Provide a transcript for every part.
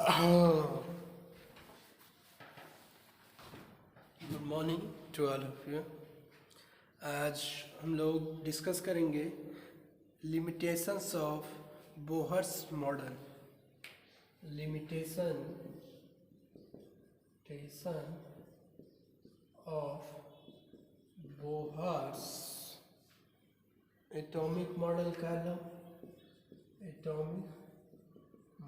Good morning to all of you. आज हम लोग डिस्कस करेंगे limitations of Bohr's model. Limitation of Bohr's atomic model का लो, एटॉमिक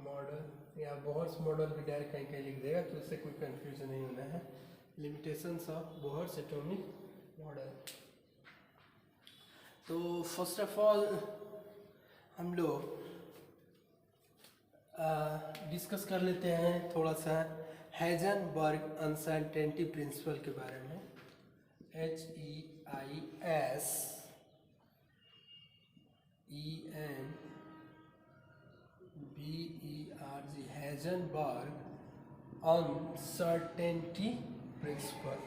मॉडल या बोहर्स मॉडल भी डायरेक्ट कहीं कहीं लिख देगा तो इससे कोई कंफ्यूजन नहीं होना है। Limitations of Bohr's atomic model. तो फर्स्ट ऑफ ऑल हम लोग डिस्कस कर लेते हैं थोड़ा सा हाइजेनबर्ग अनसर्टेनिटी प्रिंसिपल के बारे में। HEISENBERG Heisenberg uncertainty principle.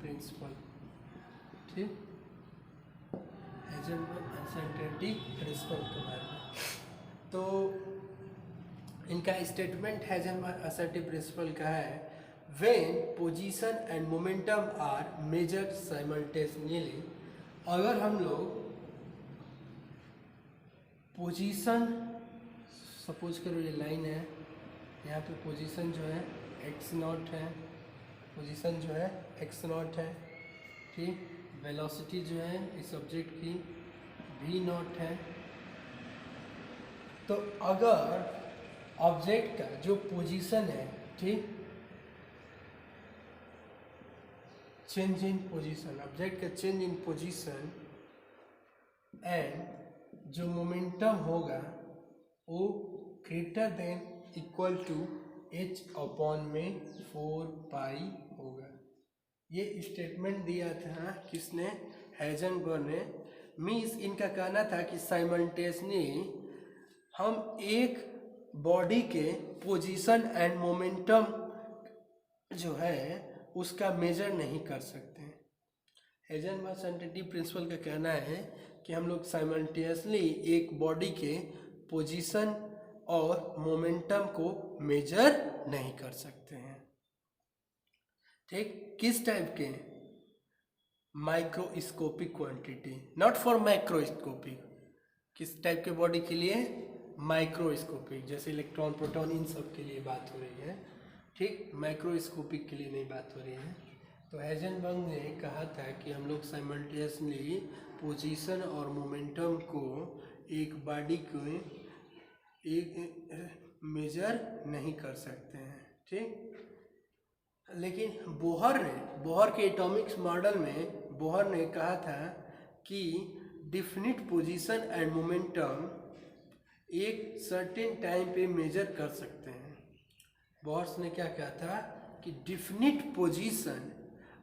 Principle ठीक, हाइजेनबर्ग अनसर्टेनिटी प्रिंसिपल के बारे में। तो इनका स्टेटमेंट हाइजेनबर्ग अनसर्टेनिटी प्रिंसिपल का है, when position and momentum are measured simultaneously. अगर हम लोग पोजीशन, सपोज करो ये लाइन है, यहाँ पे पोजीशन जो है x0 है, पोजीशन जो है x0 है, ठीक। वेलोसिटी जो है इस ऑब्जेक्ट की v0 है। तो अगर ऑब्जेक्ट का जो पोजीशन है, ठीक, चेंज इन पोजीशन, ऑब्जेक्ट का चेंज इन पोजीशन एंड जो मोमेंटम होगा वो greater than equal to h/4π होगा। ये स्टेटमेंट दिया था किसने? हाइजेनबर्ग ने। मीन्स इनका कहना था कि साइमल्टेनियसली हम एक बॉडी के पोजीशन एंड मोमेंटम जो है उसका मेजर नहीं कर सकते। हाइजेनबर्ग अनसर्टेनिटी प्रिंसिपल का कहना है कि हम लोग साइमल्टेनियसली एक बॉडी के पोजीशन और मोमेंटम को मेजर नहीं कर सकते हैं, ठीक। किस टाइप के? Microscopic quantity, not for microscopic. किस टाइप के बॉडी के लिए? माइक्रोस्कोपिक, जैसे इलेक्ट्रॉन प्रोटॉन इन सब के लिए बात हो रही है, ठीक। माइक्रोस्कोपिक के लिए नहीं बात हो रही है। तो हाइजेनबर्ग ने कहा था कि हम लोग साइमल्टेनियसली पोजीशन और मोमेंटम को एक बॉडी को एक मेजर नहीं कर सकते हैं, ठीक। लेकिन बोहर के एटॉमिक मॉडल में बोहर ने कहा था कि डिफिनिट पोजीशन एंड मोमेंटम एक सर्टेन टाइम पे मेजर कर सकते हैं। बोहर ने क्या कहा था कि डिफिनिट पोजीशन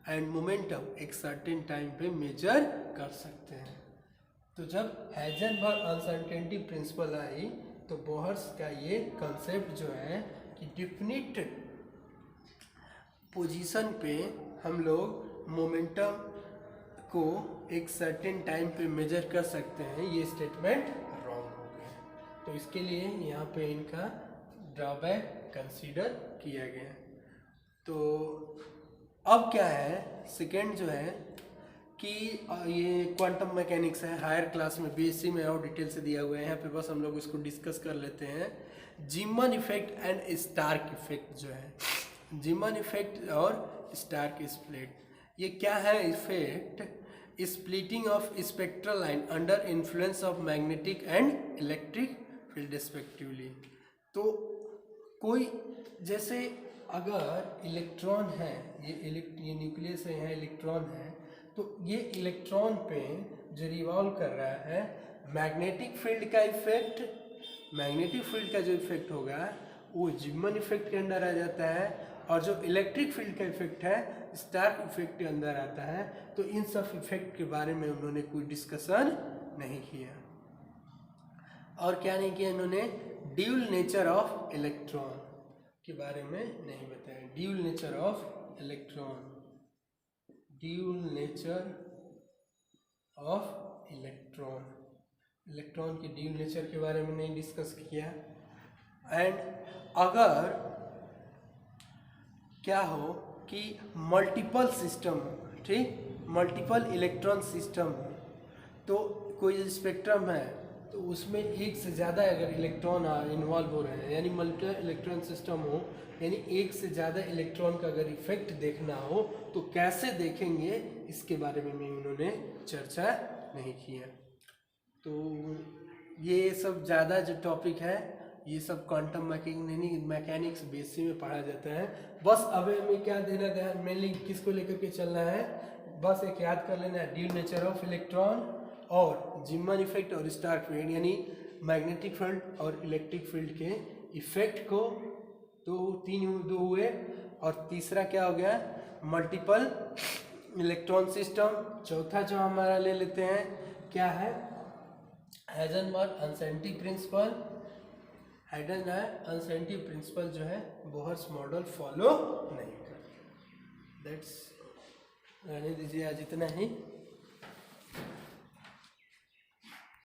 एंड मोमेंटम एक सर्टेन टाइम पे मेजर कर सकते हैं। तो जब हाइजेनबर्ग अनसर्टेनिटी प्रिंसिपल आई तो बोहर्स का ये कंसेप्ट जो है कि डिफिनिट पोजीशन पे हम लोग मोमेंटम को एक सर्टेन टाइम पे मेजर कर सकते हैं, ये स्टेटमेंट रॉन्ग हो गया। तो इसके लिए यहाँ पे इनका ड्रॉबैक कंसीडर किया गया। तो अब क्या है, सेकेंड जो है कि ये क्वांटम मैकेनिक्स है, हायर क्लास में बीएससी में और डिटेल से दिया हुआ है। यहाँ पे बस हम लोग इसको डिस्कस कर लेते हैं। Zeeman effect and Stark effect जो है, जीमन इफेक्ट और स्टार्क स्प्लिट, ये क्या है effect? Splitting of spectral line under influence of magnetic and electric field respectively. तो कोई जैसे अगर इलेक्ट्रॉन है, ये न्यूक्लियस है, यहाँ इलेक्ट्रॉन है, तो ये इलेक्ट्रॉन पे जो रिवॉल्व कर रहा है, मैग्नेटिक फील्ड का इफेक्ट, मैग्नेटिक फील्ड का जो इफेक्ट होगा वो जीमन इफेक्ट के अंदर आ जाता है, और जो इलेक्ट्रिक फील्ड का इफेक्ट है स्टार्क इफेक्ट के अंदर आता है। तो इन सब इफेक्ट के बारे में उन्होंने कोई डिस्कशन नहीं किया। और क्या नहीं किया इन्होंने? ड्यूल नेचर ऑफ इलेक्ट्रॉन के बारे में नहीं बताया। Dual nature of electron, dual nature of electron, electron के ड्यूल नेचर के बारे में नहीं डिस्कस किया। एंड अगर क्या हो कि मल्टीपल सिस्टम हो, ठीक, मल्टीपल इलेक्ट्रॉन सिस्टम हो, तो कोई स्पेक्ट्रम है तो उसमें एक से ज़्यादा अगर इलेक्ट्रॉन इन्वॉल्व हो रहे हैं, यानी मल्टी इलेक्ट्रॉन सिस्टम हो, यानी एक से ज़्यादा इलेक्ट्रॉन का अगर इफेक्ट देखना हो तो कैसे देखेंगे, इसके बारे में भी उन्होंने चर्चा नहीं किया। तो ये सब ज़्यादा जो टॉपिक है ये सब क्वांटम मैकेनिक्स बेसिक में पढ़ा जाता है। बस अब हमें क्या देना ध्यान, मेनली किसको लेकर के चलना है, बस एक याद कर लेना है, ड्यूल नेचर ऑफ इलेक्ट्रॉन और जीमन इफेक्ट और स्टार्क फील्ड, यानी मैग्नेटिक फील्ड और इलेक्ट्रिक फील्ड के इफेक्ट को। तो दो हुए, और तीसरा क्या हो गया, मल्टीपल इलेक्ट्रॉन सिस्टम। चौथा जो हमारा ले लेते हैं क्या है, Heisenberg unscientific principle. Heisenberg unscientific principle जो है बोहर्स मॉडल फॉलो नहीं करता। दैट्स रहने दीजिए, आज इतना ही।